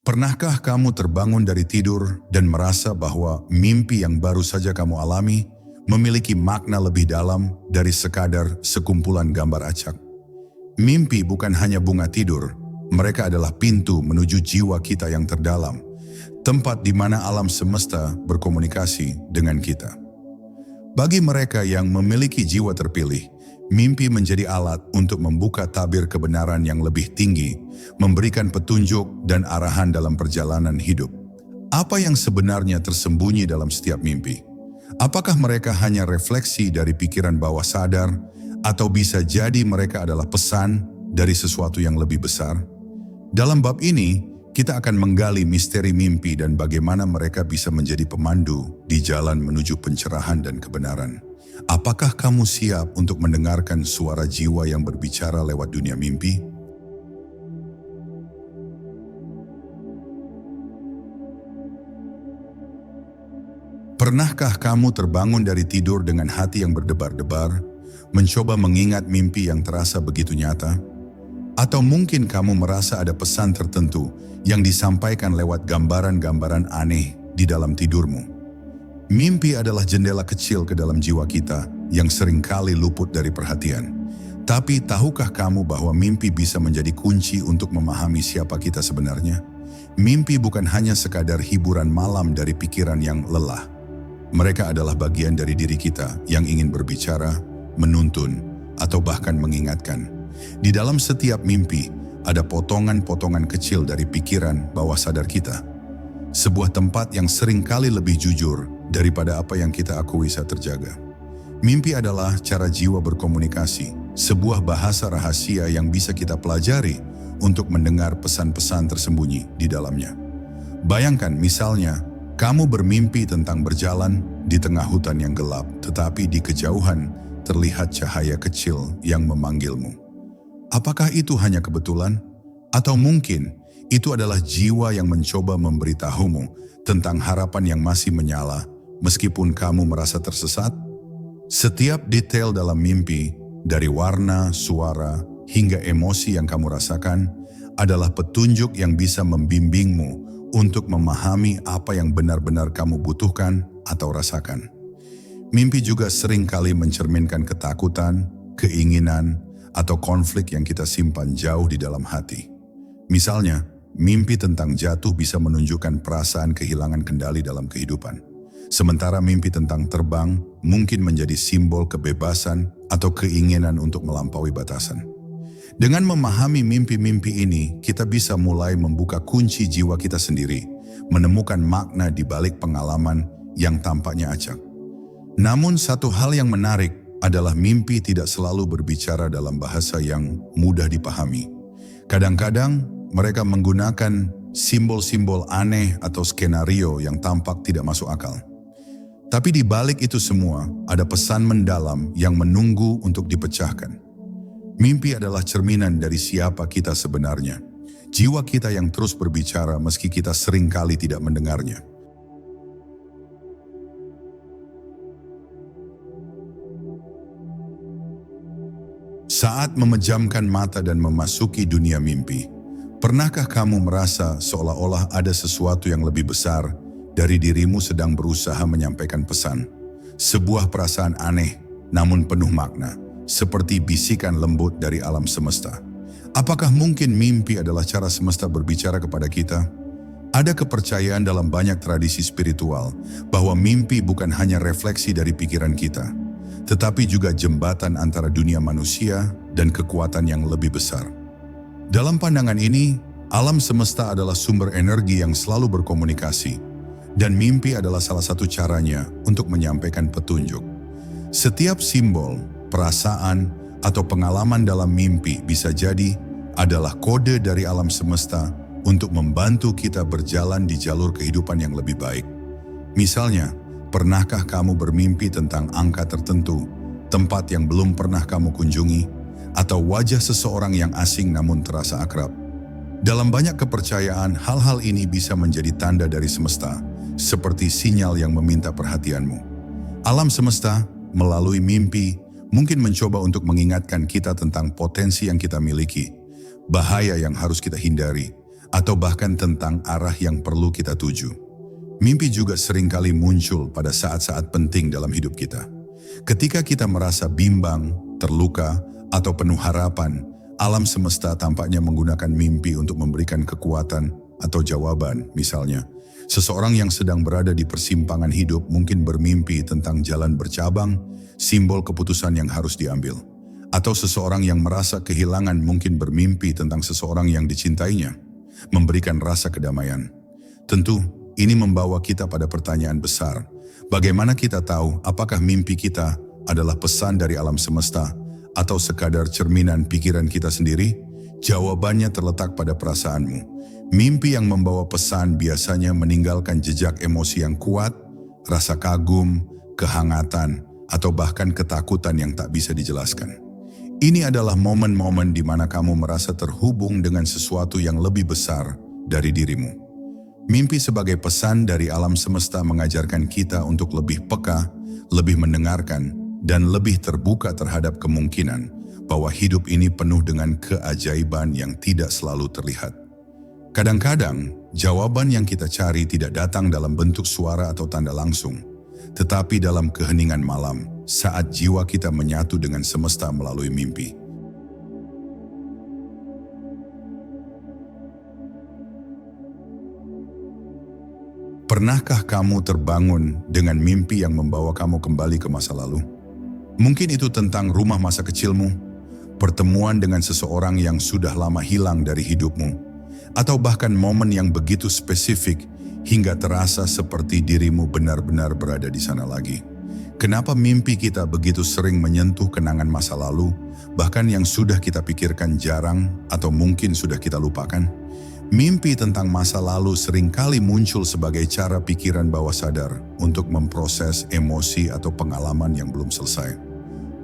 Pernahkah kamu terbangun dari tidur dan merasa bahwa mimpi yang baru saja kamu alami memiliki makna lebih dalam dari sekadar sekumpulan gambar acak? Mimpi bukan hanya bunga tidur, mereka adalah pintu menuju jiwa kita yang terdalam, tempat di mana alam semesta berkomunikasi dengan kita. Bagi mereka yang memiliki jiwa terpilih, mimpi menjadi alat untuk membuka tabir kebenaran yang lebih tinggi, memberikan petunjuk dan arahan dalam perjalanan hidup. Apa yang sebenarnya tersembunyi dalam setiap mimpi? Apakah mereka hanya refleksi dari pikiran bawah sadar, atau bisa jadi mereka adalah pesan dari sesuatu yang lebih besar? Dalam bab ini, kita akan menggali misteri mimpi dan bagaimana mereka bisa menjadi pemandu di jalan menuju pencerahan dan kebenaran. Apakah kamu siap untuk mendengarkan suara jiwa yang berbicara lewat dunia mimpi? Pernahkah kamu terbangun dari tidur dengan hati yang berdebar-debar, mencoba mengingat mimpi yang terasa begitu nyata? Atau mungkin kamu merasa ada pesan tertentu yang disampaikan lewat gambaran-gambaran aneh di dalam tidurmu? Mimpi adalah jendela kecil ke dalam jiwa kita yang seringkali luput dari perhatian. Tapi tahukah kamu bahwa mimpi bisa menjadi kunci untuk memahami siapa kita sebenarnya? Mimpi bukan hanya sekadar hiburan malam dari pikiran yang lelah. Mereka adalah bagian dari diri kita yang ingin berbicara, menuntun, atau bahkan mengingatkan. Di dalam setiap mimpi, ada potongan-potongan kecil dari pikiran bawah sadar kita. Sebuah tempat yang seringkali lebih jujur daripada apa yang kita akui saat terjaga. Mimpi adalah cara jiwa berkomunikasi, sebuah bahasa rahasia yang bisa kita pelajari untuk mendengar pesan-pesan tersembunyi di dalamnya. Bayangkan misalnya, kamu bermimpi tentang berjalan di tengah hutan yang gelap, tetapi di kejauhan terlihat cahaya kecil yang memanggilmu. Apakah itu hanya kebetulan? Atau mungkin itu adalah jiwa yang mencoba memberitahumu tentang harapan yang masih menyala meskipun kamu merasa tersesat? Setiap detail dalam mimpi, dari warna, suara, hingga emosi yang kamu rasakan, adalah petunjuk yang bisa membimbingmu untuk memahami apa yang benar-benar kamu butuhkan atau rasakan. Mimpi juga seringkali mencerminkan ketakutan, keinginan, atau konflik yang kita simpan jauh di dalam hati. Misalnya, mimpi tentang jatuh bisa menunjukkan perasaan kehilangan kendali dalam kehidupan. Sementara mimpi tentang terbang mungkin menjadi simbol kebebasan atau keinginan untuk melampaui batasan. Dengan memahami mimpi-mimpi ini, kita bisa mulai membuka kunci jiwa kita sendiri, menemukan makna di balik pengalaman yang tampaknya acak. Namun satu hal yang menarik adalah mimpi tidak selalu berbicara dalam bahasa yang mudah dipahami. Kadang-kadang mereka menggunakan simbol-simbol aneh atau skenario yang tampak tidak masuk akal. Tapi di balik itu semua ada pesan mendalam yang menunggu untuk dipecahkan. Mimpi adalah cerminan dari siapa kita sebenarnya. Jiwa kita yang terus berbicara meski kita seringkali tidak mendengarnya. Saat memejamkan mata dan memasuki dunia mimpi, pernahkah kamu merasa seolah-olah ada sesuatu yang lebih besar dari dirimu sedang berusaha menyampaikan pesan? Sebuah perasaan aneh namun penuh makna, seperti bisikan lembut dari alam semesta. Apakah mungkin mimpi adalah cara semesta berbicara kepada kita? Ada kepercayaan dalam banyak tradisi spiritual bahwa mimpi bukan hanya refleksi dari pikiran kita, tetapi juga jembatan antara dunia manusia dan kekuatan yang lebih besar. Dalam pandangan ini, alam semesta adalah sumber energi yang selalu berkomunikasi, dan mimpi adalah salah satu caranya untuk menyampaikan petunjuk. Setiap simbol, perasaan, atau pengalaman dalam mimpi bisa jadi adalah kode dari alam semesta untuk membantu kita berjalan di jalur kehidupan yang lebih baik. Misalnya, pernahkah kamu bermimpi tentang angka tertentu, tempat yang belum pernah kamu kunjungi, atau wajah seseorang yang asing namun terasa akrab? Dalam banyak kepercayaan, hal-hal ini bisa menjadi tanda dari semesta, seperti sinyal yang meminta perhatianmu. Alam semesta, melalui mimpi, mungkin mencoba untuk mengingatkan kita tentang potensi yang kita miliki, bahaya yang harus kita hindari, atau bahkan tentang arah yang perlu kita tuju. Mimpi juga seringkali muncul pada saat-saat penting dalam hidup kita. Ketika kita merasa bimbang, terluka, atau penuh harapan, alam semesta tampaknya menggunakan mimpi untuk memberikan kekuatan atau jawaban. Misalnya, seseorang yang sedang berada di persimpangan hidup mungkin bermimpi tentang jalan bercabang, simbol keputusan yang harus diambil. Atau seseorang yang merasa kehilangan mungkin bermimpi tentang seseorang yang dicintainya, memberikan rasa kedamaian. Tentu, ini membawa kita pada pertanyaan besar. Bagaimana kita tahu apakah mimpi kita adalah pesan dari alam semesta atau sekadar cerminan pikiran kita sendiri? Jawabannya terletak pada perasaanmu. Mimpi yang membawa pesan biasanya meninggalkan jejak emosi yang kuat, rasa kagum, kehangatan, atau bahkan ketakutan yang tak bisa dijelaskan. Ini adalah momen-momen di mana kamu merasa terhubung dengan sesuatu yang lebih besar dari dirimu. Mimpi sebagai pesan dari alam semesta mengajarkan kita untuk lebih peka, lebih mendengarkan, dan lebih terbuka terhadap kemungkinan bahwa hidup ini penuh dengan keajaiban yang tidak selalu terlihat. Kadang-kadang, jawaban yang kita cari tidak datang dalam bentuk suara atau tanda langsung, tetapi dalam keheningan malam saat jiwa kita menyatu dengan semesta melalui mimpi. Pernahkah kamu terbangun dengan mimpi yang membawa kamu kembali ke masa lalu? Mungkin itu tentang rumah masa kecilmu, pertemuan dengan seseorang yang sudah lama hilang dari hidupmu, atau bahkan momen yang begitu spesifik hingga terasa seperti dirimu benar-benar berada di sana lagi. Kenapa mimpi kita begitu sering menyentuh kenangan masa lalu, bahkan yang sudah kita pikirkan jarang atau mungkin sudah kita lupakan? Mimpi tentang masa lalu seringkali muncul sebagai cara pikiran bawah sadar untuk memproses emosi atau pengalaman yang belum selesai.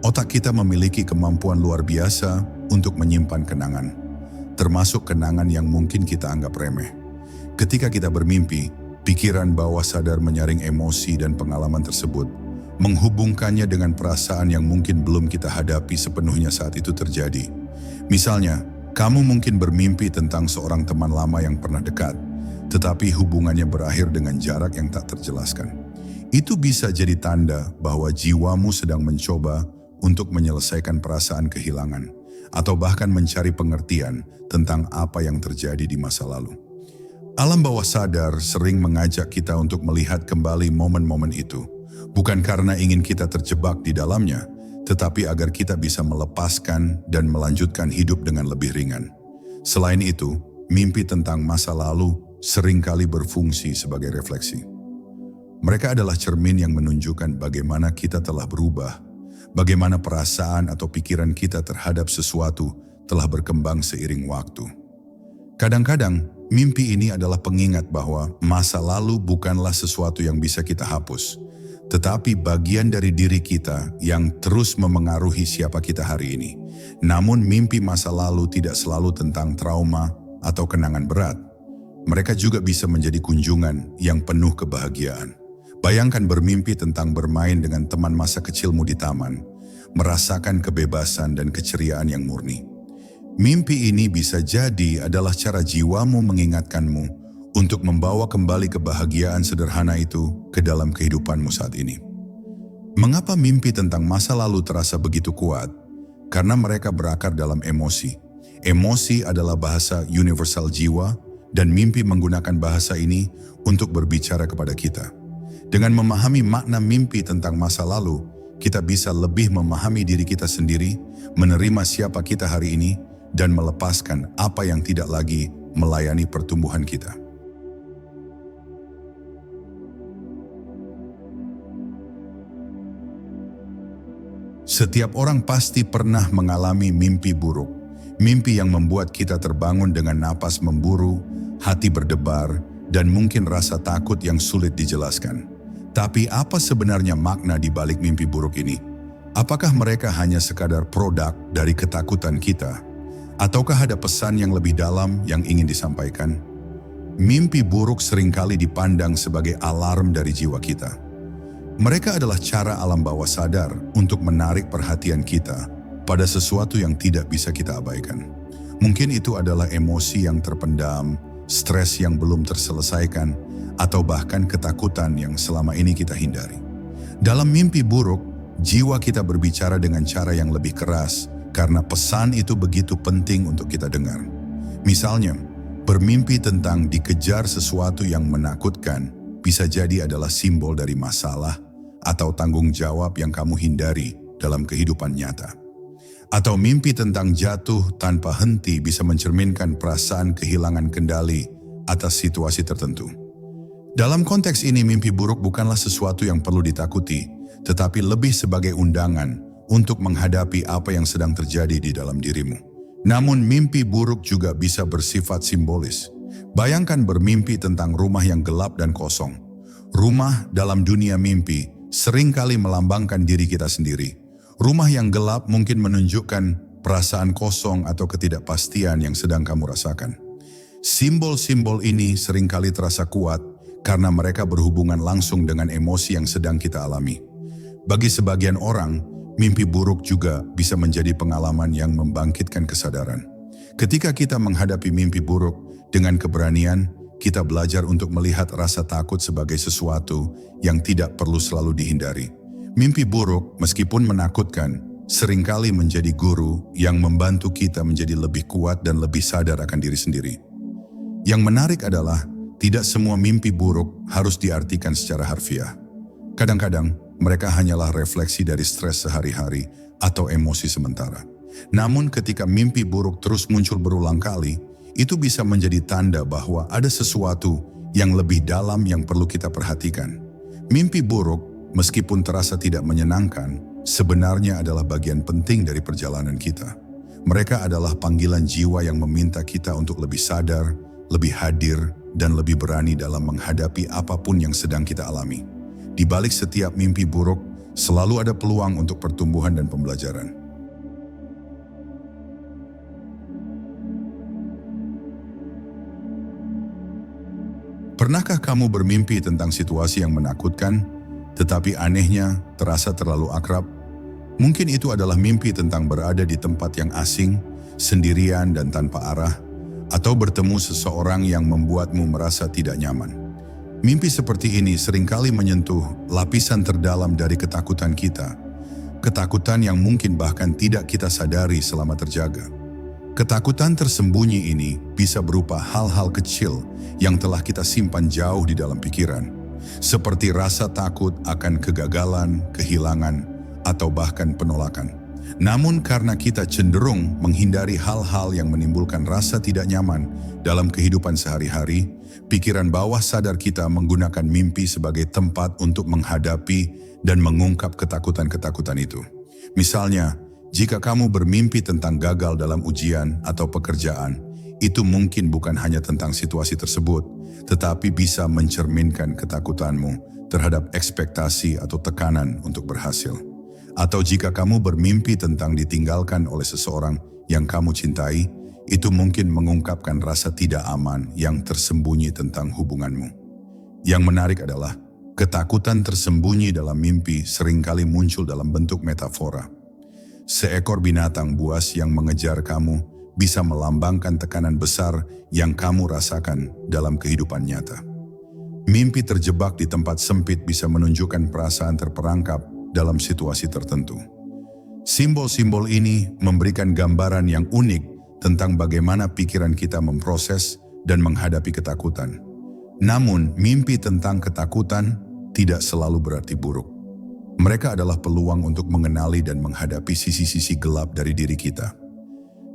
Otak kita memiliki kemampuan luar biasa untuk menyimpan kenangan, termasuk kenangan yang mungkin kita anggap remeh. Ketika kita bermimpi, pikiran bawah sadar menyaring emosi dan pengalaman tersebut, menghubungkannya dengan perasaan yang mungkin belum kita hadapi sepenuhnya saat itu terjadi. Misalnya, kamu mungkin bermimpi tentang seorang teman lama yang pernah dekat, tetapi hubungannya berakhir dengan jarak yang tak terjelaskan. Itu bisa jadi tanda bahwa jiwamu sedang mencoba untuk menyelesaikan perasaan kehilangan, atau bahkan mencari pengertian tentang apa yang terjadi di masa lalu. Alam bawah sadar sering mengajak kita untuk melihat kembali momen-momen itu, bukan karena ingin kita terjebak di dalamnya, tetapi agar kita bisa melepaskan dan melanjutkan hidup dengan lebih ringan. Selain itu, mimpi tentang masa lalu seringkali berfungsi sebagai refleksi. Mereka adalah cermin yang menunjukkan bagaimana kita telah berubah, bagaimana perasaan atau pikiran kita terhadap sesuatu telah berkembang seiring waktu. Kadang-kadang, mimpi ini adalah pengingat bahwa masa lalu bukanlah sesuatu yang bisa kita hapus, tetapi bagian dari diri kita yang terus memengaruhi siapa kita hari ini. Namun mimpi masa lalu tidak selalu tentang trauma atau kenangan berat. Mereka juga bisa menjadi kunjungan yang penuh kebahagiaan. Bayangkan bermimpi tentang bermain dengan teman masa kecilmu di taman, merasakan kebebasan dan keceriaan yang murni. Mimpi ini bisa jadi adalah cara jiwamu mengingatkanmu untuk membawa kembali kebahagiaan sederhana itu ke dalam kehidupanmu saat ini. Mengapa mimpi tentang masa lalu terasa begitu kuat? Karena mereka berakar dalam emosi. Emosi adalah bahasa universal jiwa, dan mimpi menggunakan bahasa ini untuk berbicara kepada kita. Dengan memahami makna mimpi tentang masa lalu, kita bisa lebih memahami diri kita sendiri, menerima siapa kita hari ini, dan melepaskan apa yang tidak lagi melayani pertumbuhan kita. Setiap orang pasti pernah mengalami mimpi buruk. Mimpi yang membuat kita terbangun dengan napas memburu, hati berdebar, dan mungkin rasa takut yang sulit dijelaskan. Tapi apa sebenarnya makna di balik mimpi buruk ini? Apakah mereka hanya sekadar produk dari ketakutan kita? Ataukah ada pesan yang lebih dalam yang ingin disampaikan? Mimpi buruk seringkali dipandang sebagai alarm dari jiwa kita. Mereka adalah cara alam bawah sadar untuk menarik perhatian kita pada sesuatu yang tidak bisa kita abaikan. Mungkin itu adalah emosi yang terpendam, stres yang belum terselesaikan, atau bahkan ketakutan yang selama ini kita hindari. Dalam mimpi buruk, jiwa kita berbicara dengan cara yang lebih keras karena pesan itu begitu penting untuk kita dengar. Misalnya, bermimpi tentang dikejar sesuatu yang menakutkan bisa jadi adalah simbol dari masalah atau tanggung jawab yang kamu hindari dalam kehidupan nyata. Atau mimpi tentang jatuh tanpa henti bisa mencerminkan perasaan kehilangan kendali atas situasi tertentu. Dalam konteks ini, mimpi buruk bukanlah sesuatu yang perlu ditakuti, tetapi lebih sebagai undangan untuk menghadapi apa yang sedang terjadi di dalam dirimu. Namun mimpi buruk juga bisa bersifat simbolis. Bayangkan bermimpi tentang rumah yang gelap dan kosong. Rumah dalam dunia mimpi seringkali melambangkan diri kita sendiri. Rumah yang gelap mungkin menunjukkan perasaan kosong atau ketidakpastian yang sedang kamu rasakan. Simbol-simbol ini seringkali terasa kuat karena mereka berhubungan langsung dengan emosi yang sedang kita alami. Bagi sebagian orang, mimpi buruk juga bisa menjadi pengalaman yang membangkitkan kesadaran. Ketika kita menghadapi mimpi buruk dengan keberanian, kita belajar untuk melihat rasa takut sebagai sesuatu yang tidak perlu selalu dihindari. Mimpi buruk, meskipun menakutkan, seringkali menjadi guru yang membantu kita menjadi lebih kuat dan lebih sadar akan diri sendiri. Yang menarik adalah, tidak semua mimpi buruk harus diartikan secara harfiah. Kadang-kadang, mereka hanyalah refleksi dari stres sehari-hari atau emosi sementara. Namun ketika mimpi buruk terus muncul berulang kali, itu bisa menjadi tanda bahwa ada sesuatu yang lebih dalam yang perlu kita perhatikan. Mimpi buruk, meskipun terasa tidak menyenangkan, sebenarnya adalah bagian penting dari perjalanan kita. Mereka adalah panggilan jiwa yang meminta kita untuk lebih sadar, lebih hadir, dan lebih berani dalam menghadapi apapun yang sedang kita alami. Di balik setiap mimpi buruk, selalu ada peluang untuk pertumbuhan dan pembelajaran. Pernahkah kamu bermimpi tentang situasi yang menakutkan, tetapi anehnya terasa terlalu akrab? Mungkin itu adalah mimpi tentang berada di tempat yang asing, sendirian dan tanpa arah, atau bertemu seseorang yang membuatmu merasa tidak nyaman. Mimpi seperti ini seringkali menyentuh lapisan terdalam dari ketakutan kita. Ketakutan yang mungkin bahkan tidak kita sadari selama terjaga. Ketakutan tersembunyi ini bisa berupa hal-hal kecil yang telah kita simpan jauh di dalam pikiran. Seperti rasa takut akan kegagalan, kehilangan, atau bahkan penolakan. Namun karena kita cenderung menghindari hal-hal yang menimbulkan rasa tidak nyaman dalam kehidupan sehari-hari, pikiran bawah sadar kita menggunakan mimpi sebagai tempat untuk menghadapi dan mengungkap ketakutan-ketakutan itu. Misalnya, jika kamu bermimpi tentang gagal dalam ujian atau pekerjaan, itu mungkin bukan hanya tentang situasi tersebut, tetapi bisa mencerminkan ketakutanmu terhadap ekspektasi atau tekanan untuk berhasil. Atau jika kamu bermimpi tentang ditinggalkan oleh seseorang yang kamu cintai, itu mungkin mengungkapkan rasa tidak aman yang tersembunyi tentang hubunganmu. Yang menarik adalah, ketakutan tersembunyi dalam mimpi seringkali muncul dalam bentuk metafora. Seekor binatang buas yang mengejar kamu bisa melambangkan tekanan besar yang kamu rasakan dalam kehidupan nyata. Mimpi terjebak di tempat sempit bisa menunjukkan perasaan terperangkap dalam situasi tertentu. Simbol-simbol ini memberikan gambaran yang unik tentang bagaimana pikiran kita memproses dan menghadapi ketakutan. Namun, mimpi tentang ketakutan tidak selalu berarti buruk. Mereka adalah peluang untuk mengenali dan menghadapi sisi-sisi gelap dari diri kita.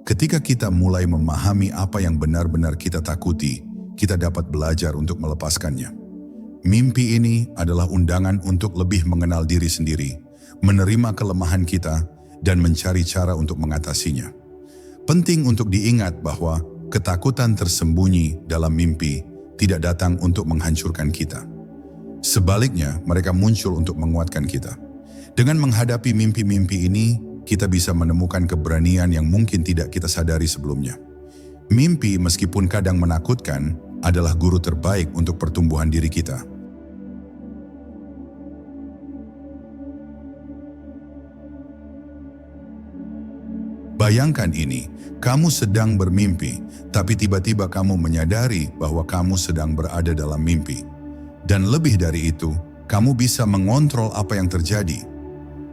Ketika kita mulai memahami apa yang benar-benar kita takuti, kita dapat belajar untuk melepaskannya. Mimpi ini adalah undangan untuk lebih mengenal diri sendiri, menerima kelemahan kita, dan mencari cara untuk mengatasinya. Penting untuk diingat bahwa ketakutan tersembunyi dalam mimpi tidak datang untuk menghancurkan kita. Sebaliknya, mereka muncul untuk menguatkan kita. Dengan menghadapi mimpi-mimpi ini, kita bisa menemukan keberanian yang mungkin tidak kita sadari sebelumnya. Mimpi, meskipun kadang menakutkan, adalah guru terbaik untuk pertumbuhan diri kita. Bayangkan ini, kamu sedang bermimpi, tapi tiba-tiba kamu menyadari bahwa kamu sedang berada dalam mimpi. Dan lebih dari itu, kamu bisa mengontrol apa yang terjadi.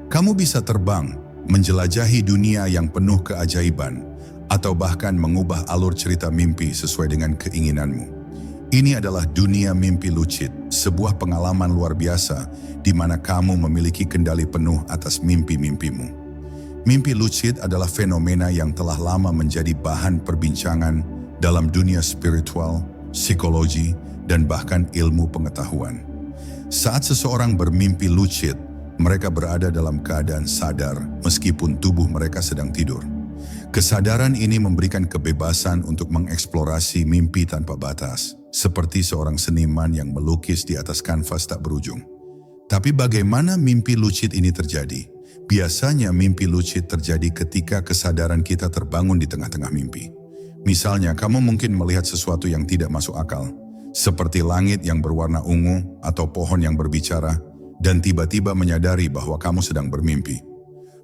Kamu bisa terbang, menjelajahi dunia yang penuh keajaiban, atau bahkan mengubah alur cerita mimpi sesuai dengan keinginanmu. Ini adalah dunia mimpi lucid, sebuah pengalaman luar biasa di mana kamu memiliki kendali penuh atas mimpi-mimpimu. Mimpi lucid adalah fenomena yang telah lama menjadi bahan perbincangan dalam dunia spiritual, psikologi, dan bahkan ilmu pengetahuan. Saat seseorang bermimpi lucid, mereka berada dalam keadaan sadar meskipun tubuh mereka sedang tidur. Kesadaran ini memberikan kebebasan untuk mengeksplorasi mimpi tanpa batas, seperti seorang seniman yang melukis di atas kanvas tak berujung. Tapi bagaimana mimpi lucid ini terjadi? Biasanya mimpi lucid terjadi ketika kesadaran kita terbangun di tengah-tengah mimpi. Misalnya, kamu mungkin melihat sesuatu yang tidak masuk akal, seperti langit yang berwarna ungu atau pohon yang berbicara, dan tiba-tiba menyadari bahwa kamu sedang bermimpi.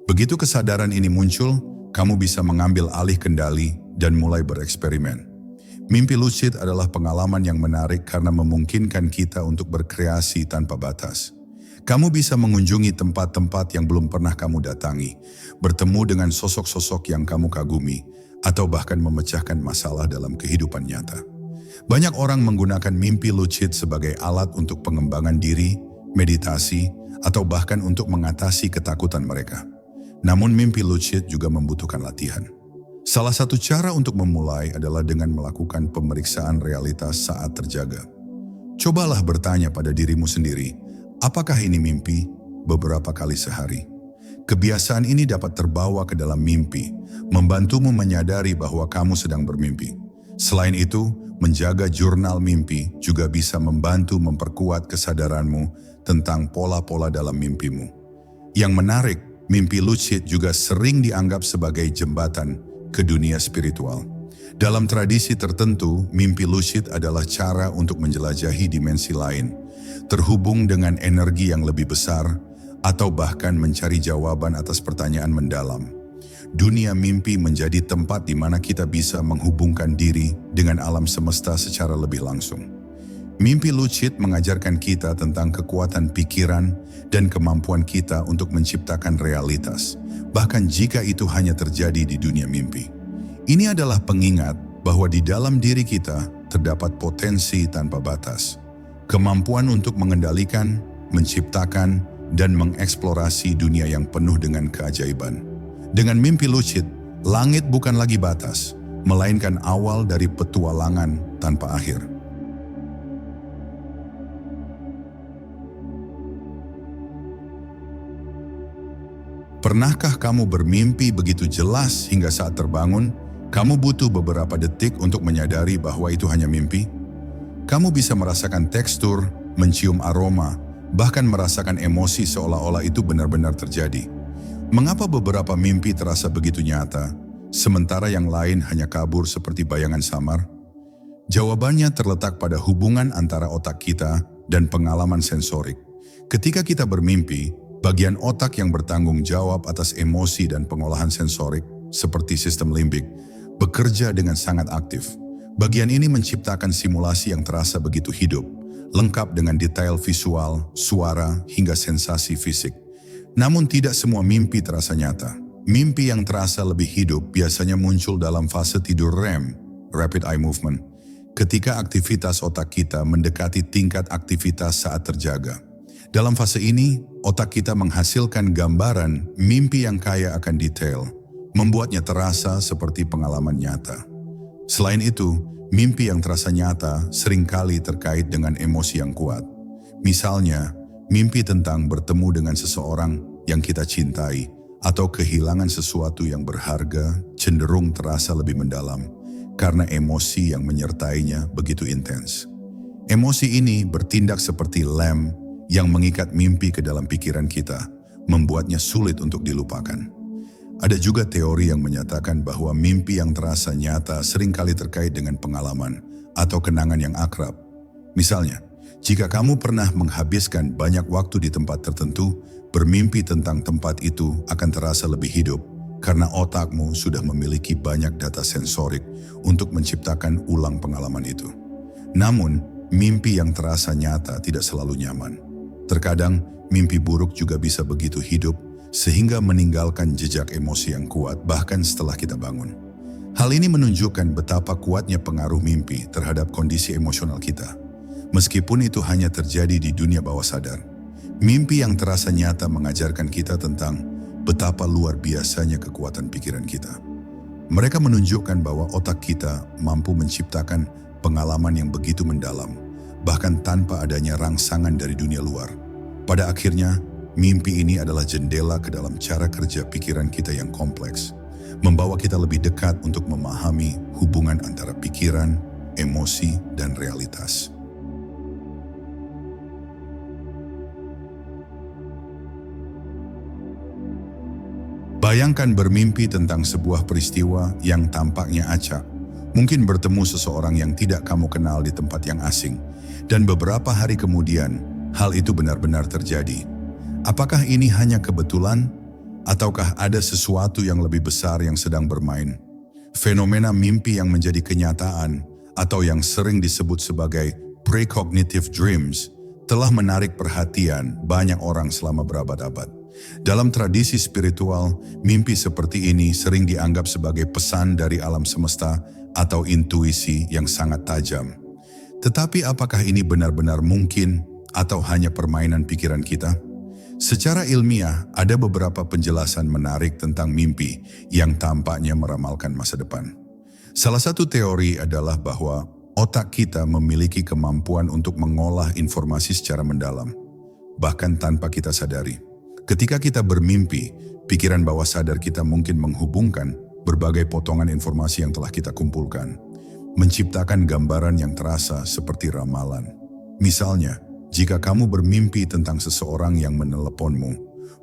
Begitu kesadaran ini muncul, kamu bisa mengambil alih kendali dan mulai bereksperimen. Mimpi lucid adalah pengalaman yang menarik karena memungkinkan kita untuk berkreasi tanpa batas. Kamu bisa mengunjungi tempat-tempat yang belum pernah kamu datangi, bertemu dengan sosok-sosok yang kamu kagumi, atau bahkan memecahkan masalah dalam kehidupan nyata. Banyak orang menggunakan mimpi lucid sebagai alat untuk pengembangan diri, meditasi, atau bahkan untuk mengatasi ketakutan mereka. Namun mimpi lucid juga membutuhkan latihan. Salah satu cara untuk memulai adalah dengan melakukan pemeriksaan realitas saat terjaga. Cobalah bertanya pada dirimu sendiri, apakah ini mimpi? Beberapa kali sehari. Kebiasaan ini dapat terbawa ke dalam mimpi, membantumu menyadari bahwa kamu sedang bermimpi. Selain itu, menjaga jurnal mimpi juga bisa membantu memperkuat kesadaranmu tentang pola-pola dalam mimpimu. Yang menarik, mimpi lucid juga sering dianggap sebagai jembatan ke dunia spiritual. Dalam tradisi tertentu, mimpi lucid adalah cara untuk menjelajahi dimensi lain, terhubung dengan energi yang lebih besar, atau bahkan mencari jawaban atas pertanyaan mendalam. Dunia mimpi menjadi tempat di mana kita bisa menghubungkan diri dengan alam semesta secara lebih langsung. Mimpi lucid mengajarkan kita tentang kekuatan pikiran dan kemampuan kita untuk menciptakan realitas, bahkan jika itu hanya terjadi di dunia mimpi. Ini adalah pengingat bahwa di dalam diri kita terdapat potensi tanpa batas. Kemampuan untuk mengendalikan, menciptakan, dan mengeksplorasi dunia yang penuh dengan keajaiban. Dengan mimpi lucid, langit bukan lagi batas, melainkan awal dari petualangan tanpa akhir. Pernahkah kamu bermimpi begitu jelas hingga saat terbangun, kamu butuh beberapa detik untuk menyadari bahwa itu hanya mimpi? Kamu bisa merasakan tekstur, mencium aroma, bahkan merasakan emosi seolah-olah itu benar-benar terjadi. Mengapa beberapa mimpi terasa begitu nyata, sementara yang lain hanya kabur seperti bayangan samar? Jawabannya terletak pada hubungan antara otak kita dan pengalaman sensorik. Ketika kita bermimpi, bagian otak yang bertanggung jawab atas emosi dan pengolahan sensorik, seperti sistem limbik, bekerja dengan sangat aktif. Bagian ini menciptakan simulasi yang terasa begitu hidup, lengkap dengan detail visual, suara, hingga sensasi fisik. Namun tidak semua mimpi terasa nyata. Mimpi yang terasa lebih hidup biasanya muncul dalam fase tidur REM, Rapid Eye Movement, ketika aktivitas otak kita mendekati tingkat aktivitas saat terjaga. Dalam fase ini, otak kita menghasilkan gambaran mimpi yang kaya akan detail, membuatnya terasa seperti pengalaman nyata. Selain itu, mimpi yang terasa nyata seringkali terkait dengan emosi yang kuat. Misalnya, mimpi tentang bertemu dengan seseorang yang kita cintai atau kehilangan sesuatu yang berharga cenderung terasa lebih mendalam karena emosi yang menyertainya begitu intens. Emosi ini bertindak seperti lem yang mengikat mimpi ke dalam pikiran kita, membuatnya sulit untuk dilupakan. Ada juga teori yang menyatakan bahwa mimpi yang terasa nyata seringkali terkait dengan pengalaman atau kenangan yang akrab. Misalnya, jika kamu pernah menghabiskan banyak waktu di tempat tertentu, bermimpi tentang tempat itu akan terasa lebih hidup karena otakmu sudah memiliki banyak data sensorik untuk menciptakan ulang pengalaman itu. Namun, mimpi yang terasa nyata tidak selalu nyaman. Terkadang, mimpi buruk juga bisa begitu hidup sehingga meninggalkan jejak emosi yang kuat bahkan setelah kita bangun. Hal ini menunjukkan betapa kuatnya pengaruh mimpi terhadap kondisi emosional kita. Meskipun itu hanya terjadi di dunia bawah sadar, mimpi yang terasa nyata mengajarkan kita tentang betapa luar biasanya kekuatan pikiran kita. Mereka menunjukkan bahwa otak kita mampu menciptakan pengalaman yang begitu mendalam, bahkan tanpa adanya rangsangan dari dunia luar. Pada akhirnya, mimpi ini adalah jendela ke dalam cara kerja pikiran kita yang kompleks, membawa kita lebih dekat untuk memahami hubungan antara pikiran, emosi, dan realitas. Bayangkan bermimpi tentang sebuah peristiwa yang tampaknya acak. Mungkin bertemu seseorang yang tidak kamu kenal di tempat yang asing, dan beberapa hari kemudian, hal itu benar-benar terjadi. Apakah ini hanya kebetulan, ataukah ada sesuatu yang lebih besar yang sedang bermain? Fenomena mimpi yang menjadi kenyataan, atau yang sering disebut sebagai precognitive dreams, telah menarik perhatian banyak orang selama berabad-abad. Dalam tradisi spiritual, mimpi seperti ini sering dianggap sebagai pesan dari alam semesta atau intuisi yang sangat tajam. Tetapi apakah ini benar-benar mungkin atau hanya permainan pikiran kita? Secara ilmiah, ada beberapa penjelasan menarik tentang mimpi yang tampaknya meramalkan masa depan. Salah satu teori adalah bahwa otak kita memiliki kemampuan untuk mengolah informasi secara mendalam, bahkan tanpa kita sadari. Ketika kita bermimpi, pikiran bawah sadar kita mungkin menghubungkan berbagai potongan informasi yang telah kita kumpulkan, menciptakan gambaran yang terasa seperti ramalan. Misalnya, jika kamu bermimpi tentang seseorang yang meneleponmu,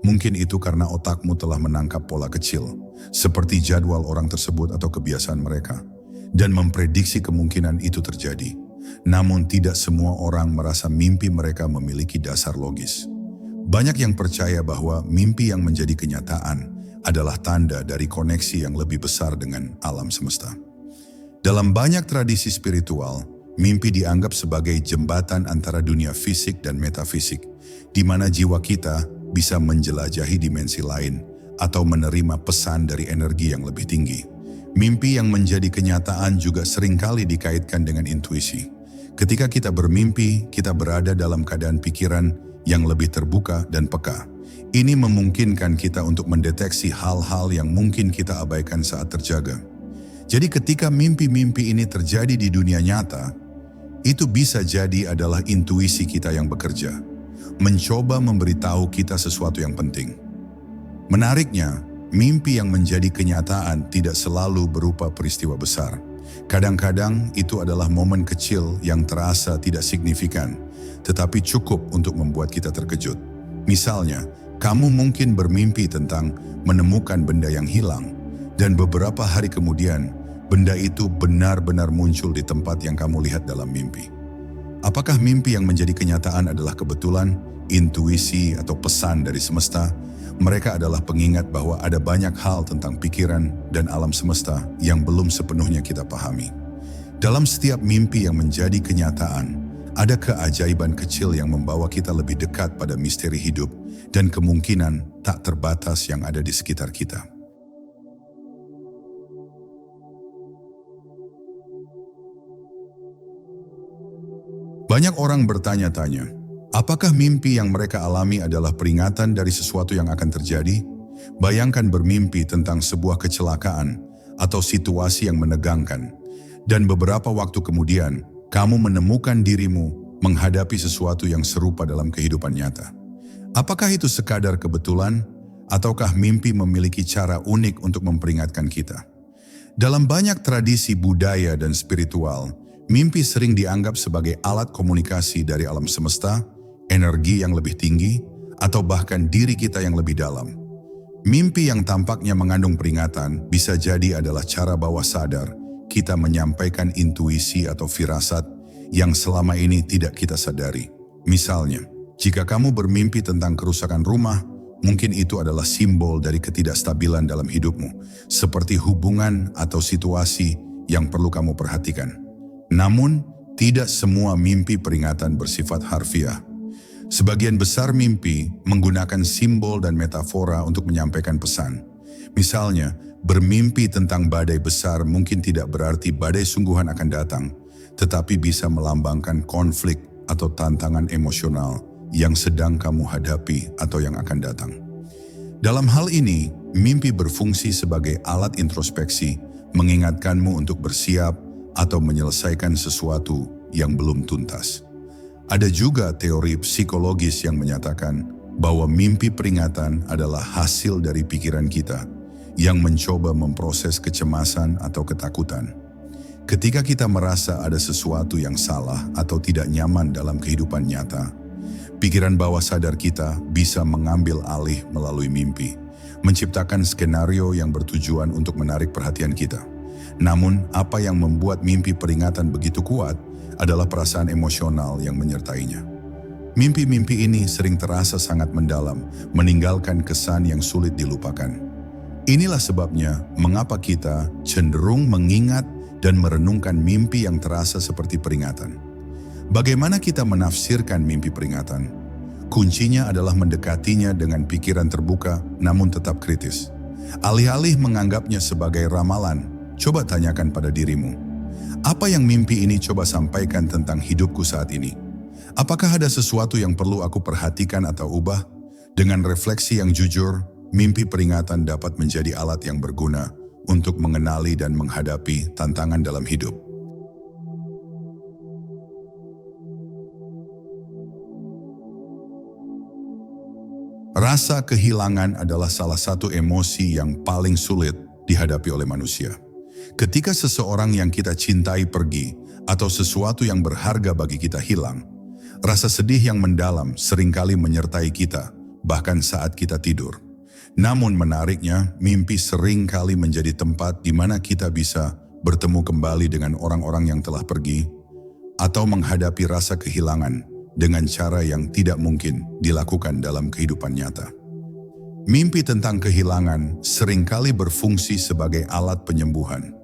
mungkin itu karena otakmu telah menangkap pola kecil, seperti jadwal orang tersebut atau kebiasaan mereka, dan memprediksi kemungkinan itu terjadi. Namun tidak semua orang merasa mimpi mereka memiliki dasar logis. Banyak yang percaya bahwa mimpi yang menjadi kenyataan adalah tanda dari koneksi yang lebih besar dengan alam semesta. Dalam banyak tradisi spiritual, mimpi dianggap sebagai jembatan antara dunia fisik dan metafisik, di mana jiwa kita bisa menjelajahi dimensi lain atau menerima pesan dari energi yang lebih tinggi. Mimpi yang menjadi kenyataan juga seringkali dikaitkan dengan intuisi. Ketika kita bermimpi, kita berada dalam keadaan pikiran yang lebih terbuka dan peka. Ini memungkinkan kita untuk mendeteksi hal-hal yang mungkin kita abaikan saat terjaga. Jadi ketika mimpi-mimpi ini terjadi di dunia nyata, itu bisa jadi adalah intuisi kita yang bekerja, mencoba memberitahu kita sesuatu yang penting. Menariknya, mimpi yang menjadi kenyataan tidak selalu berupa peristiwa besar. Kadang-kadang itu adalah momen kecil yang terasa tidak signifikan, tetapi cukup untuk membuat kita terkejut. Misalnya, kamu mungkin bermimpi tentang menemukan benda yang hilang, dan beberapa hari kemudian, benda itu benar-benar muncul di tempat yang kamu lihat dalam mimpi. Apakah mimpi yang menjadi kenyataan adalah kebetulan, intuisi, atau pesan dari semesta? Mereka adalah pengingat bahwa ada banyak hal tentang pikiran dan alam semesta yang belum sepenuhnya kita pahami. Dalam setiap mimpi yang menjadi kenyataan, ada keajaiban kecil yang membawa kita lebih dekat pada misteri hidup dan kemungkinan tak terbatas yang ada di sekitar kita. Banyak orang bertanya-tanya, apakah mimpi yang mereka alami adalah peringatan dari sesuatu yang akan terjadi? Bayangkan bermimpi tentang sebuah kecelakaan atau situasi yang menegangkan, dan beberapa waktu kemudian, kamu menemukan dirimu menghadapi sesuatu yang serupa dalam kehidupan nyata. Apakah itu sekadar kebetulan, ataukah mimpi memiliki cara unik untuk memperingatkan kita? Dalam banyak tradisi budaya dan spiritual, mimpi sering dianggap sebagai alat komunikasi dari alam semesta, energi yang lebih tinggi, atau bahkan diri kita yang lebih dalam. Mimpi yang tampaknya mengandung peringatan bisa jadi adalah cara bawah sadar kita menyampaikan intuisi atau firasat yang selama ini tidak kita sadari. Misalnya, jika kamu bermimpi tentang kerusakan rumah, Mungkin itu adalah simbol dari ketidakstabilan dalam hidupmu, seperti hubungan atau situasi yang perlu kamu perhatikan. Namun, tidak semua mimpi peringatan bersifat harfiah. Sebagian besar mimpi menggunakan simbol dan metafora untuk menyampaikan pesan. Misalnya, bermimpi tentang badai besar mungkin tidak berarti badai sungguhan akan datang, tetapi bisa melambangkan konflik atau tantangan emosional yang sedang kamu hadapi atau yang akan datang. Dalam hal ini, mimpi berfungsi sebagai alat introspeksi, mengingatkanmu untuk bersiap atau menyelesaikan sesuatu yang belum tuntas. Ada juga teori psikologis yang menyatakan bahwa mimpi peringatan adalah hasil dari pikiran kita yang mencoba memproses kecemasan atau ketakutan. Ketika kita merasa ada sesuatu yang salah atau tidak nyaman dalam kehidupan nyata, pikiran bawah sadar kita bisa mengambil alih melalui mimpi, menciptakan skenario yang bertujuan untuk menarik perhatian kita. Namun, apa yang membuat mimpi peringatan begitu kuat adalah perasaan emosional yang menyertainya. Mimpi-mimpi ini sering terasa sangat mendalam, meninggalkan kesan yang sulit dilupakan. Inilah sebabnya mengapa kita cenderung mengingat dan merenungkan mimpi yang terasa seperti peringatan. Bagaimana kita menafsirkan mimpi peringatan? Kuncinya adalah mendekatinya dengan pikiran terbuka namun tetap kritis. Alih-alih menganggapnya sebagai ramalan, coba tanyakan pada dirimu, apa yang mimpi ini coba sampaikan tentang hidupku saat ini? Apakah ada sesuatu yang perlu aku perhatikan atau ubah? Dengan refleksi yang jujur, mimpi peringatan dapat menjadi alat yang berguna untuk mengenali dan menghadapi tantangan dalam hidup. Rasa kehilangan adalah salah satu emosi yang paling sulit dihadapi oleh manusia. Ketika seseorang yang kita cintai pergi atau sesuatu yang berharga bagi kita hilang, rasa sedih yang mendalam seringkali menyertai kita, bahkan saat kita tidur. Namun menariknya, mimpi seringkali menjadi tempat di mana kita bisa bertemu kembali dengan orang-orang yang telah pergi atau menghadapi rasa kehilangan dengan cara yang tidak mungkin dilakukan dalam kehidupan nyata. Mimpi tentang kehilangan seringkali berfungsi sebagai alat penyembuhan.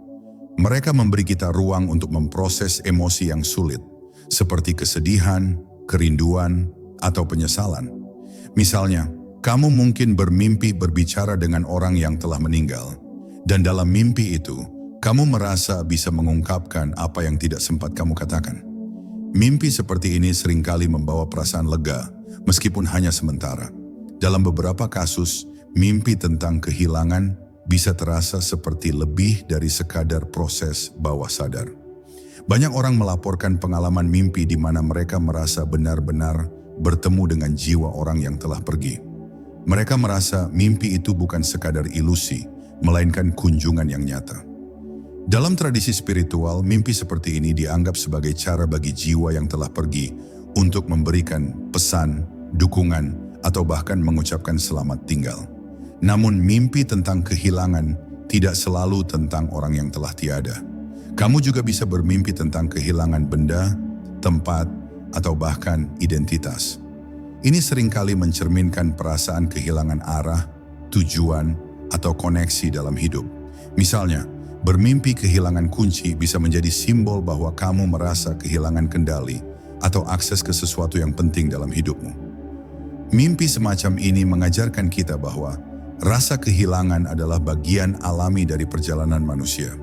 Mereka memberi kita ruang untuk memproses emosi yang sulit, seperti kesedihan, kerinduan, atau penyesalan. Misalnya, kamu mungkin bermimpi berbicara dengan orang yang telah meninggal, dan dalam mimpi itu, kamu merasa bisa mengungkapkan apa yang tidak sempat kamu katakan. Mimpi seperti ini seringkali membawa perasaan lega, meskipun hanya sementara. Dalam beberapa kasus, mimpi tentang kehilangan bisa terasa seperti lebih dari sekadar proses bawah sadar. Banyak orang melaporkan pengalaman mimpi di mana mereka merasa benar-benar bertemu dengan jiwa orang yang telah pergi. Mereka merasa mimpi itu bukan sekadar ilusi, melainkan kunjungan yang nyata. Dalam tradisi spiritual, mimpi seperti ini dianggap sebagai cara bagi jiwa yang telah pergi untuk memberikan pesan, dukungan, atau bahkan mengucapkan selamat tinggal. Namun mimpi tentang kehilangan tidak selalu tentang orang yang telah tiada. Kamu juga bisa bermimpi tentang kehilangan benda, tempat, atau bahkan identitas. Ini seringkali mencerminkan perasaan kehilangan arah, tujuan, atau koneksi dalam hidup. Misalnya, bermimpi kehilangan kunci bisa menjadi simbol bahwa kamu merasa kehilangan kendali atau akses ke sesuatu yang penting dalam hidupmu. Mimpi semacam ini mengajarkan kita bahwa rasa kehilangan adalah bagian alami dari perjalanan manusia.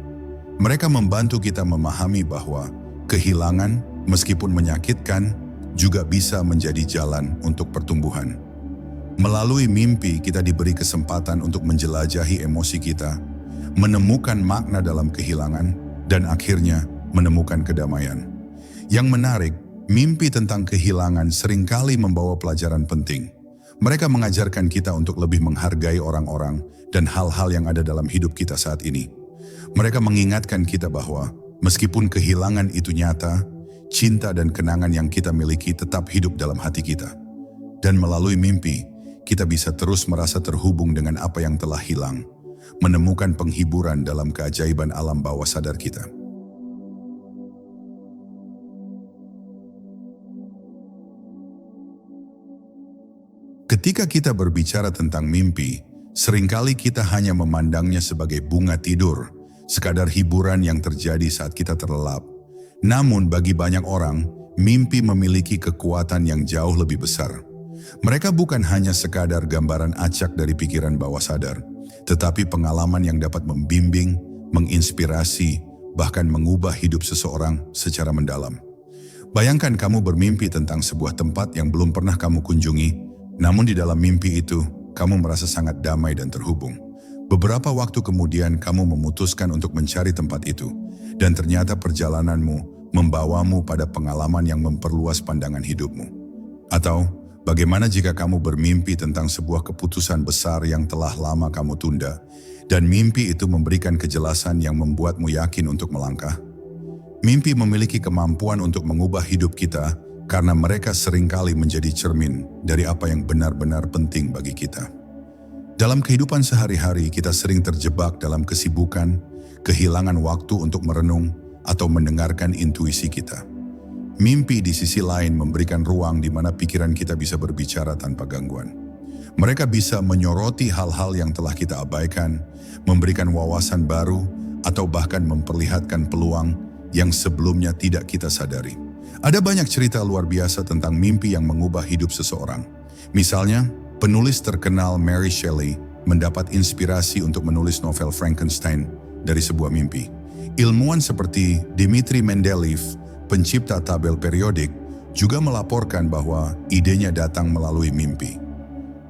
Mereka membantu kita memahami bahwa kehilangan, meskipun menyakitkan, juga bisa menjadi jalan untuk pertumbuhan. Melalui mimpi, kita diberi kesempatan untuk menjelajahi emosi kita, menemukan makna dalam kehilangan, dan akhirnya menemukan kedamaian. Yang menarik, mimpi tentang kehilangan seringkali membawa pelajaran penting. Mereka mengajarkan kita untuk lebih menghargai orang-orang dan hal-hal yang ada dalam hidup kita saat ini. Mereka mengingatkan kita bahwa meskipun kehilangan itu nyata, cinta dan kenangan yang kita miliki tetap hidup dalam hati kita. Dan melalui mimpi, kita bisa terus merasa terhubung dengan apa yang telah hilang, menemukan penghiburan dalam keajaiban alam bawah sadar kita. Ketika kita berbicara tentang mimpi, seringkali kita hanya memandangnya sebagai bunga tidur, sekadar hiburan yang terjadi saat kita terlelap. Namun bagi banyak orang, mimpi memiliki kekuatan yang jauh lebih besar. Mereka bukan hanya sekadar gambaran acak dari pikiran bawah sadar, tetapi pengalaman yang dapat membimbing, menginspirasi, bahkan mengubah hidup seseorang secara mendalam. Bayangkan kamu bermimpi tentang sebuah tempat yang belum pernah kamu kunjungi, namun di dalam mimpi itu, kamu merasa sangat damai dan terhubung. Beberapa waktu kemudian kamu memutuskan untuk mencari tempat itu, dan ternyata perjalananmu membawamu pada pengalaman yang memperluas pandangan hidupmu. Atau, bagaimana jika kamu bermimpi tentang sebuah keputusan besar yang telah lama kamu tunda, dan mimpi itu memberikan kejelasan yang membuatmu yakin untuk melangkah? Mimpi memiliki kemampuan untuk mengubah hidup kita karena mereka seringkali menjadi cermin dari apa yang benar-benar penting bagi kita. Dalam kehidupan sehari-hari kita sering terjebak dalam kesibukan, kehilangan waktu untuk merenung atau mendengarkan intuisi kita. Mimpi di sisi lain memberikan ruang di mana pikiran kita bisa berbicara tanpa gangguan. Mereka bisa menyoroti hal-hal yang telah kita abaikan, memberikan wawasan baru, atau bahkan memperlihatkan peluang yang sebelumnya tidak kita sadari. Ada banyak cerita luar biasa tentang mimpi yang mengubah hidup seseorang. Misalnya, penulis terkenal Mary Shelley mendapat inspirasi untuk menulis novel Frankenstein dari sebuah mimpi. Ilmuwan seperti Dmitri Mendeleev, pencipta tabel periodik, juga melaporkan bahwa idenya datang melalui mimpi.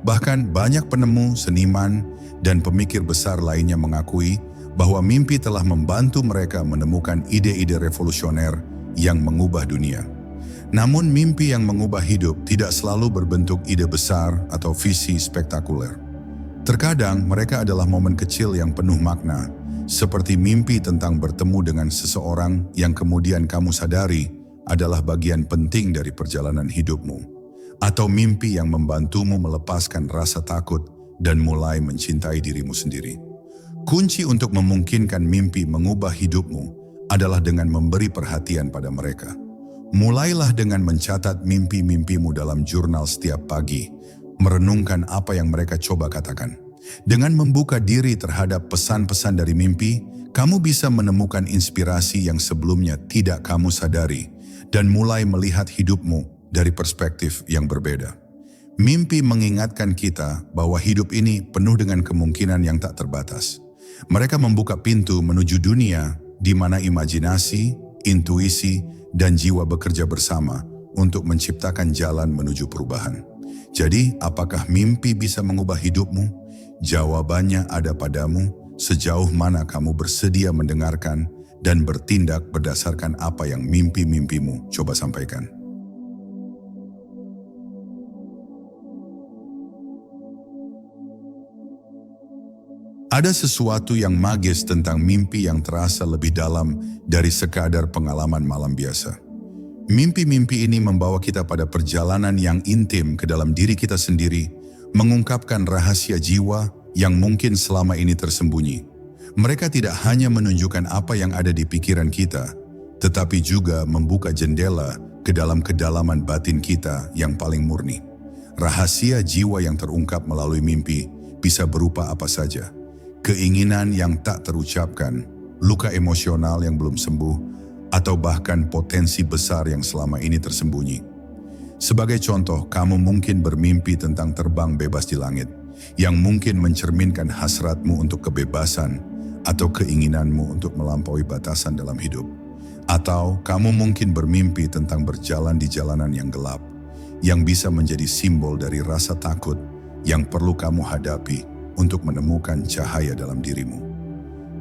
Bahkan banyak penemu, seniman, dan pemikir besar lainnya mengakui bahwa mimpi telah membantu mereka menemukan ide-ide revolusioner yang mengubah dunia. Namun mimpi yang mengubah hidup tidak selalu berbentuk ide besar atau visi spektakuler. Terkadang mereka adalah momen kecil yang penuh makna, seperti mimpi tentang bertemu dengan seseorang yang kemudian kamu sadari adalah bagian penting dari perjalanan hidupmu, atau mimpi yang membantumu melepaskan rasa takut dan mulai mencintai dirimu sendiri. Kunci untuk memungkinkan mimpi mengubah hidupmu adalah dengan memberi perhatian pada mereka. Mulailah dengan mencatat mimpi-mimpimu dalam jurnal setiap pagi, merenungkan apa yang mereka coba katakan. Dengan membuka diri terhadap pesan-pesan dari mimpi, kamu bisa menemukan inspirasi yang sebelumnya tidak kamu sadari dan mulai melihat hidupmu dari perspektif yang berbeda. Mimpi mengingatkan kita bahwa hidup ini penuh dengan kemungkinan yang tak terbatas. Mereka membuka pintu menuju dunia di mana imajinasi, intuisi, dan jiwa bekerja bersama untuk menciptakan jalan menuju perubahan. Jadi, apakah mimpi bisa mengubah hidupmu? Jawabannya ada padamu sejauh mana kamu bersedia mendengarkan dan bertindak berdasarkan apa yang mimpi-mimpimu coba sampaikan. Ada sesuatu yang magis tentang mimpi yang terasa lebih dalam dari sekadar pengalaman malam biasa. Mimpi-mimpi ini membawa kita pada perjalanan yang intim ke dalam diri kita sendiri, mengungkapkan rahasia jiwa yang mungkin selama ini tersembunyi. Mereka tidak hanya menunjukkan apa yang ada di pikiran kita, tetapi juga membuka jendela ke dalam kedalaman batin kita yang paling murni. Rahasia jiwa yang terungkap melalui mimpi bisa berupa apa saja. Keinginan yang tak terucapkan, luka emosional yang belum sembuh, atau bahkan potensi besar yang selama ini tersembunyi. Sebagai contoh, kamu mungkin bermimpi tentang terbang bebas di langit, yang mungkin mencerminkan hasratmu untuk kebebasan atau keinginanmu untuk melampaui batasan dalam hidup. Atau kamu mungkin bermimpi tentang berjalan di jalanan yang gelap, yang bisa menjadi simbol dari rasa takut yang perlu kamu hadapi untuk menemukan cahaya dalam dirimu.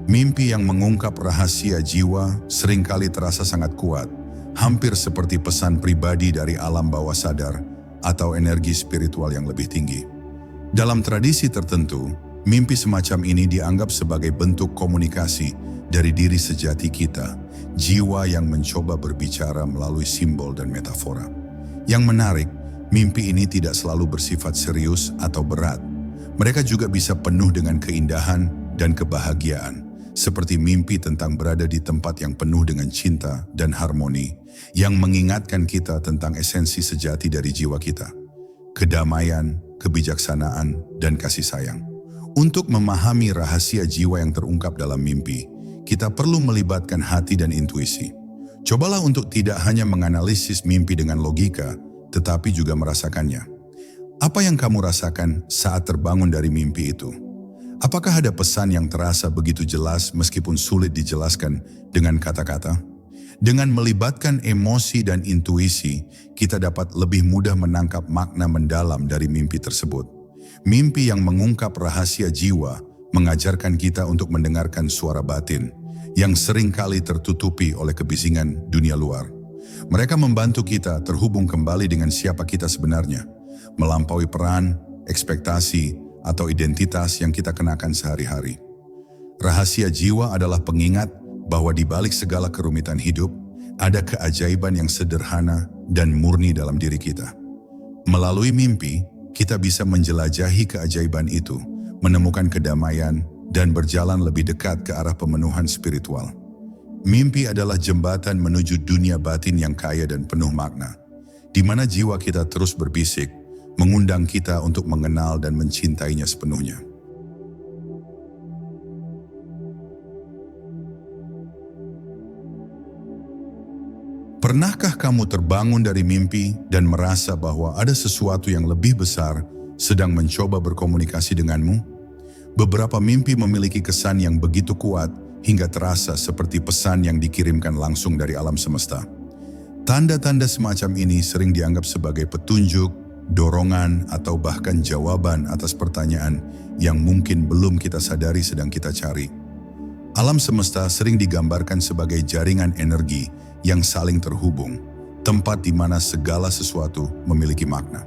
Mimpi yang mengungkap rahasia jiwa seringkali terasa sangat kuat, hampir seperti pesan pribadi dari alam bawah sadar atau energi spiritual yang lebih tinggi. Dalam tradisi tertentu, mimpi semacam ini dianggap sebagai bentuk komunikasi dari diri sejati kita, jiwa yang mencoba berbicara melalui simbol dan metafora. Yang menarik, mimpi ini tidak selalu bersifat serius atau berat. Mereka juga bisa penuh dengan keindahan dan kebahagiaan, seperti mimpi tentang berada di tempat yang penuh dengan cinta dan harmoni, yang mengingatkan kita tentang esensi sejati dari jiwa kita. Kedamaian, kebijaksanaan, dan kasih sayang. Untuk memahami rahasia jiwa yang terungkap dalam mimpi, kita perlu melibatkan hati dan intuisi. Cobalah untuk tidak hanya menganalisis mimpi dengan logika, tetapi juga merasakannya. Apa yang kamu rasakan saat terbangun dari mimpi itu? Apakah ada pesan yang terasa begitu jelas meskipun sulit dijelaskan dengan kata-kata? Dengan melibatkan emosi dan intuisi, kita dapat lebih mudah menangkap makna mendalam dari mimpi tersebut. Mimpi yang mengungkap rahasia jiwa mengajarkan kita untuk mendengarkan suara batin yang seringkali tertutupi oleh kebisingan dunia luar. Mereka membantu kita terhubung kembali dengan siapa kita sebenarnya, melampaui peran, ekspektasi, atau identitas yang kita kenakan sehari-hari. Rahasia jiwa adalah pengingat bahwa di balik segala kerumitan hidup, ada keajaiban yang sederhana dan murni dalam diri kita. Melalui mimpi, kita bisa menjelajahi keajaiban itu, menemukan kedamaian, dan berjalan lebih dekat ke arah pemenuhan spiritual. Mimpi adalah jembatan menuju dunia batin yang kaya dan penuh makna, di mana jiwa kita terus berbisik, mengundang kita untuk mengenal dan mencintainya sepenuhnya. Pernahkah kamu terbangun dari mimpi dan merasa bahwa ada sesuatu yang lebih besar sedang mencoba berkomunikasi denganmu? Beberapa mimpi memiliki kesan yang begitu kuat hingga terasa seperti pesan yang dikirimkan langsung dari alam semesta. Tanda-tanda semacam ini sering dianggap sebagai petunjuk, dorongan, atau bahkan jawaban atas pertanyaan yang mungkin belum kita sadari sedang kita cari. Alam semesta sering digambarkan sebagai jaringan energi yang saling terhubung, tempat di mana segala sesuatu memiliki makna.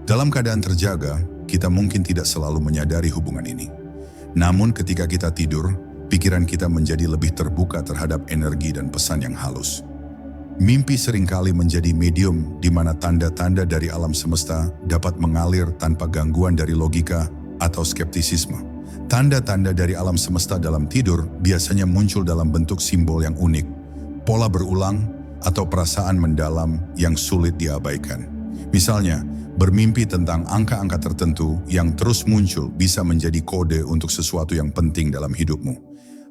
Dalam keadaan terjaga, kita mungkin tidak selalu menyadari hubungan ini. Namun ketika kita tidur, pikiran kita menjadi lebih terbuka terhadap energi dan pesan yang halus. Mimpi seringkali menjadi medium di mana tanda-tanda dari alam semesta dapat mengalir tanpa gangguan dari logika atau skeptisisme. Tanda-tanda dari alam semesta dalam tidur biasanya muncul dalam bentuk simbol yang unik, pola berulang, atau perasaan mendalam yang sulit diabaikan. Misalnya, bermimpi tentang angka-angka tertentu yang terus muncul bisa menjadi kode untuk sesuatu yang penting dalam hidupmu.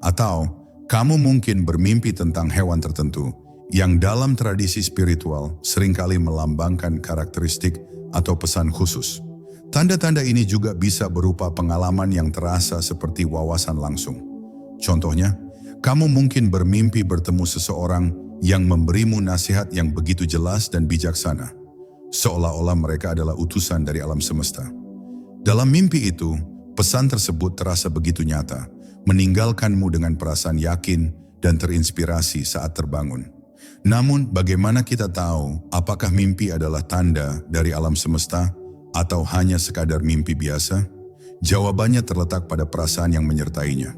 Atau, kamu mungkin bermimpi tentang hewan tertentu yang dalam tradisi spiritual seringkali melambangkan karakteristik atau pesan khusus. Tanda-tanda ini juga bisa berupa pengalaman yang terasa seperti wawasan langsung. Contohnya, kamu mungkin bermimpi bertemu seseorang yang memberimu nasihat yang begitu jelas dan bijaksana, seolah-olah mereka adalah utusan dari alam semesta. Dalam mimpi itu, pesan tersebut terasa begitu nyata, meninggalkanmu dengan perasaan yakin dan terinspirasi saat terbangun. Namun, bagaimana kita tahu apakah mimpi adalah tanda dari alam semesta atau hanya sekadar mimpi biasa? Jawabannya terletak pada perasaan yang menyertainya.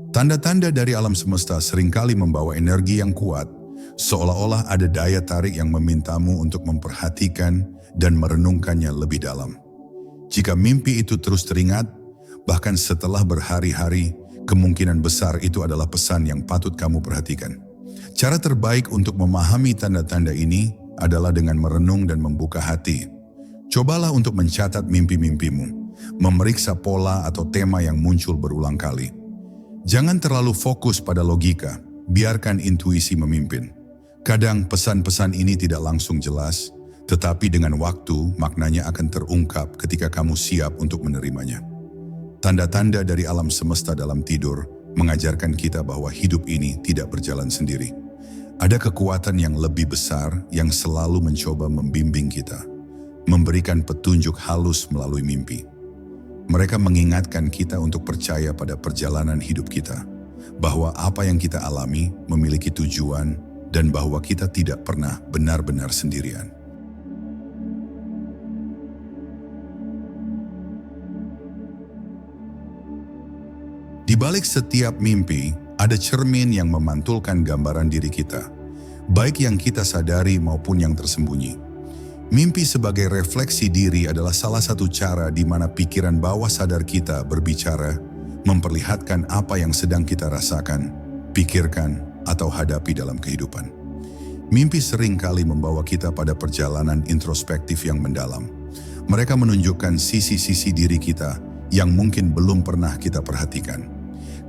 Tanda-tanda dari alam semesta seringkali membawa energi yang kuat, seolah-olah ada daya tarik yang memintamu untuk memperhatikan dan merenungkannya lebih dalam. Jika mimpi itu terus teringat, bahkan setelah berhari-hari, kemungkinan besar itu adalah pesan yang patut kamu perhatikan. Cara terbaik untuk memahami tanda-tanda ini adalah dengan merenung dan membuka hati. Cobalah untuk mencatat mimpi-mimpimu, memeriksa pola atau tema yang muncul berulang kali. Jangan terlalu fokus pada logika, biarkan intuisi memimpin. Kadang pesan-pesan ini tidak langsung jelas, tetapi dengan waktu maknanya akan terungkap ketika kamu siap untuk menerimanya. Tanda-tanda dari alam semesta dalam tidur mengajarkan kita bahwa hidup ini tidak berjalan sendiri. Ada kekuatan yang lebih besar yang selalu mencoba membimbing kita, memberikan petunjuk halus melalui mimpi. Mereka mengingatkan kita untuk percaya pada perjalanan hidup kita, bahwa apa yang kita alami memiliki tujuan dan bahwa kita tidak pernah benar-benar sendirian. Di balik setiap mimpi, ada cermin yang memantulkan gambaran diri kita, baik yang kita sadari maupun yang tersembunyi. Mimpi sebagai refleksi diri adalah salah satu cara di mana pikiran bawah sadar kita berbicara, memperlihatkan apa yang sedang kita rasakan, pikirkan, atau hadapi dalam kehidupan. Mimpi sering kali membawa kita pada perjalanan introspektif yang mendalam, Mereka menunjukkan sisi-sisi diri kita yang mungkin belum pernah kita perhatikan.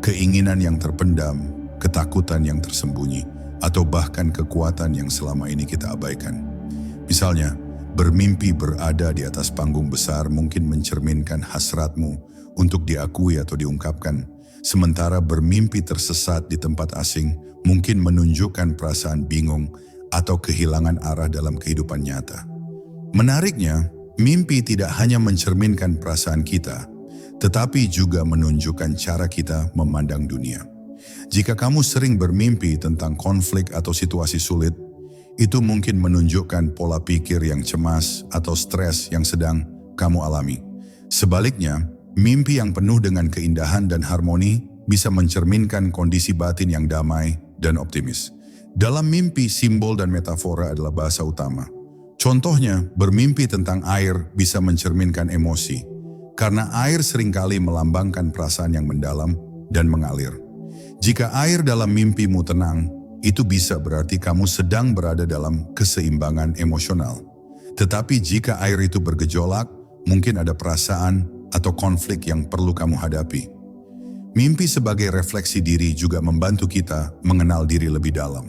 Keinginan yang terpendam, ketakutan yang tersembunyi, atau bahkan kekuatan yang selama ini kita abaikan. Misalnya, bermimpi berada di atas panggung besar mungkin mencerminkan hasratmu untuk diakui atau diungkapkan, sementara bermimpi tersesat di tempat asing mungkin menunjukkan perasaan bingung atau kehilangan arah dalam kehidupan nyata. Menariknya, mimpi tidak hanya mencerminkan perasaan kita, tetapi juga menunjukkan cara kita memandang dunia. Jika kamu sering bermimpi tentang konflik atau situasi sulit, itu mungkin menunjukkan pola pikir yang cemas atau stres yang sedang kamu alami. Sebaliknya, mimpi yang penuh dengan keindahan dan harmoni bisa mencerminkan kondisi batin yang damai dan optimis. Dalam mimpi, simbol dan metafora adalah bahasa utama. Contohnya, bermimpi tentang air bisa mencerminkan emosi, karena air seringkali melambangkan perasaan yang mendalam dan mengalir. Jika air dalam mimpimu tenang, itu bisa berarti kamu sedang berada dalam keseimbangan emosional. Tetapi jika air itu bergejolak, mungkin ada perasaan atau konflik yang perlu kamu hadapi. Mimpi sebagai refleksi diri juga membantu kita mengenal diri lebih dalam.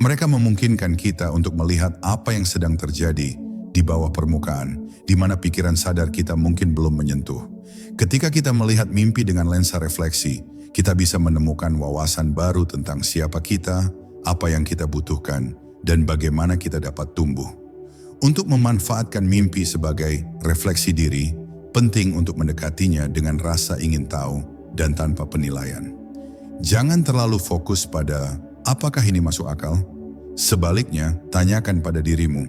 Mereka memungkinkan kita untuk melihat apa yang sedang terjadi di bawah permukaan, di mana pikiran sadar kita mungkin belum menyentuh. Ketika kita melihat mimpi dengan lensa refleksi, kita bisa menemukan wawasan baru tentang siapa kita, apa yang kita butuhkan, dan bagaimana kita dapat tumbuh. Untuk memanfaatkan mimpi sebagai refleksi diri, penting untuk mendekatinya dengan rasa ingin tahu dan tanpa penilaian. Jangan terlalu fokus pada apakah ini masuk akal? Sebaliknya, tanyakan pada dirimu,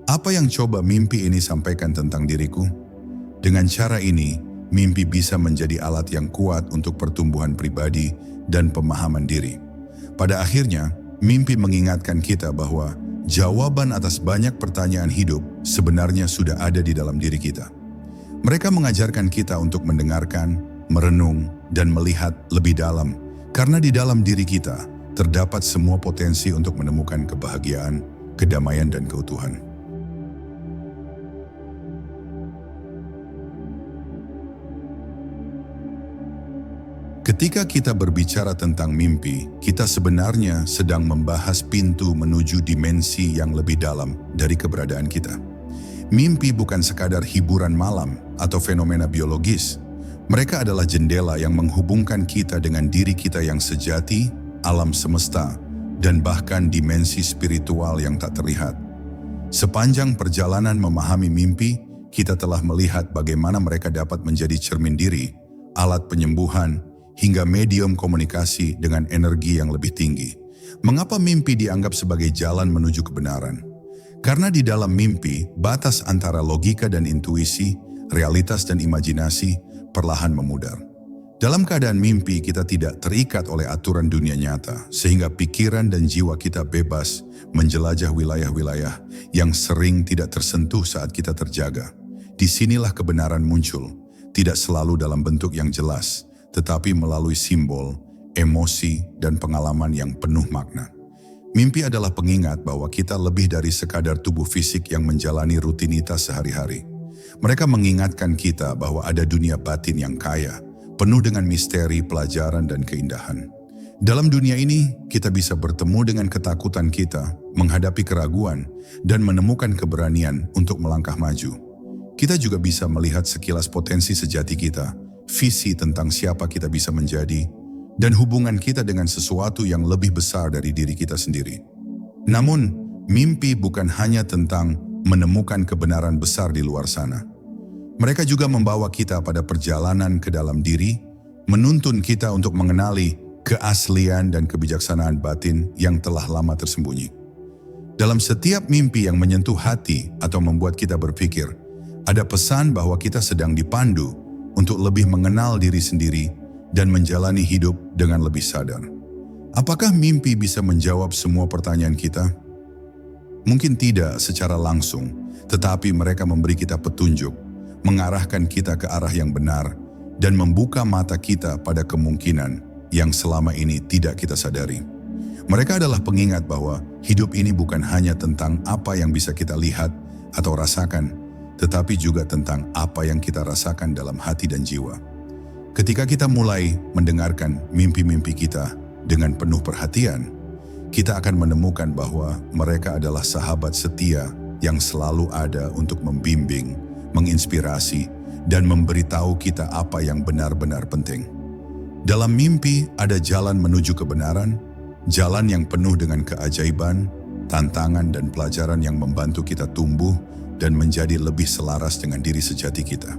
apa yang coba mimpi ini sampaikan tentang diriku? Dengan cara ini, mimpi bisa menjadi alat yang kuat untuk pertumbuhan pribadi dan pemahaman diri. Pada akhirnya, mimpi mengingatkan kita bahwa jawaban atas banyak pertanyaan hidup sebenarnya sudah ada di dalam diri kita. Mereka mengajarkan kita untuk mendengarkan, merenung, dan melihat lebih dalam, karena di dalam diri kita terdapat semua potensi untuk menemukan kebahagiaan, kedamaian, dan keutuhan. Ketika kita berbicara tentang mimpi, kita sebenarnya sedang membahas pintu menuju dimensi yang lebih dalam dari keberadaan kita. Mimpi bukan sekadar hiburan malam atau fenomena biologis. Mereka adalah jendela yang menghubungkan kita dengan diri kita yang sejati, alam semesta, dan bahkan dimensi spiritual yang tak terlihat. Sepanjang perjalanan memahami mimpi, kita telah melihat bagaimana mereka dapat menjadi cermin diri, alat penyembuhan, hingga medium komunikasi dengan energi yang lebih tinggi. Mengapa mimpi dianggap sebagai jalan menuju kebenaran? Karena di dalam mimpi, batas antara logika dan intuisi, realitas dan imajinasi perlahan memudar. Dalam keadaan mimpi, kita tidak terikat oleh aturan dunia nyata, sehingga pikiran dan jiwa kita bebas menjelajah wilayah-wilayah yang sering tidak tersentuh saat kita terjaga. Disinilah kebenaran muncul, tidak selalu dalam bentuk yang jelas, tetapi melalui simbol, emosi, dan pengalaman yang penuh makna. Mimpi adalah pengingat bahwa kita lebih dari sekadar tubuh fisik yang menjalani rutinitas sehari-hari. Mereka mengingatkan kita bahwa ada dunia batin yang kaya, penuh dengan misteri, pelajaran, dan keindahan. Dalam dunia ini, kita bisa bertemu dengan ketakutan kita, menghadapi keraguan, dan menemukan keberanian untuk melangkah maju. Kita juga bisa melihat sekilas potensi sejati kita, visi tentang siapa kita bisa menjadi, dan hubungan kita dengan sesuatu yang lebih besar dari diri kita sendiri. Namun, mimpi bukan hanya tentang menemukan kebenaran besar di luar sana. Mereka juga membawa kita pada perjalanan ke dalam diri, menuntun kita untuk mengenali keaslian dan kebijaksanaan batin yang telah lama tersembunyi. Dalam setiap mimpi yang menyentuh hati atau membuat kita berpikir, ada pesan bahwa kita sedang dipandu untuk lebih mengenal diri sendiri dan menjalani hidup dengan lebih sadar. Apakah mimpi bisa menjawab semua pertanyaan kita? Mungkin tidak secara langsung, tetapi mereka memberi kita petunjuk, mengarahkan kita ke arah yang benar, dan membuka mata kita pada kemungkinan yang selama ini tidak kita sadari. Mereka adalah pengingat bahwa hidup ini bukan hanya tentang apa yang bisa kita lihat atau rasakan, tetapi juga tentang apa yang kita rasakan dalam hati dan jiwa. Ketika kita mulai mendengarkan mimpi-mimpi kita dengan penuh perhatian, kita akan menemukan bahwa mereka adalah sahabat setia yang selalu ada untuk membimbing, menginspirasi, dan memberitahu kita apa yang benar-benar penting. Dalam mimpi ada jalan menuju kebenaran, jalan yang penuh dengan keajaiban, tantangan dan pelajaran yang membantu kita tumbuh dan menjadi lebih selaras dengan diri sejati kita.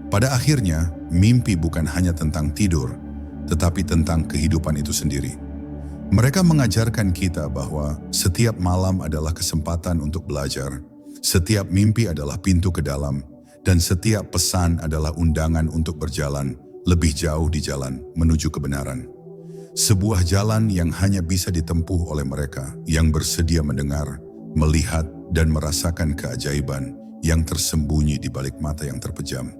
Pada akhirnya, mimpi bukan hanya tentang tidur, tetapi tentang kehidupan itu sendiri. Mereka mengajarkan kita bahwa setiap malam adalah kesempatan untuk belajar, setiap mimpi adalah pintu ke dalam, dan setiap pesan adalah undangan untuk berjalan lebih jauh di jalan menuju kebenaran. Sebuah jalan yang hanya bisa ditempuh oleh mereka yang bersedia mendengar, melihat, dan merasakan keajaiban yang tersembunyi di balik mata yang terpejam.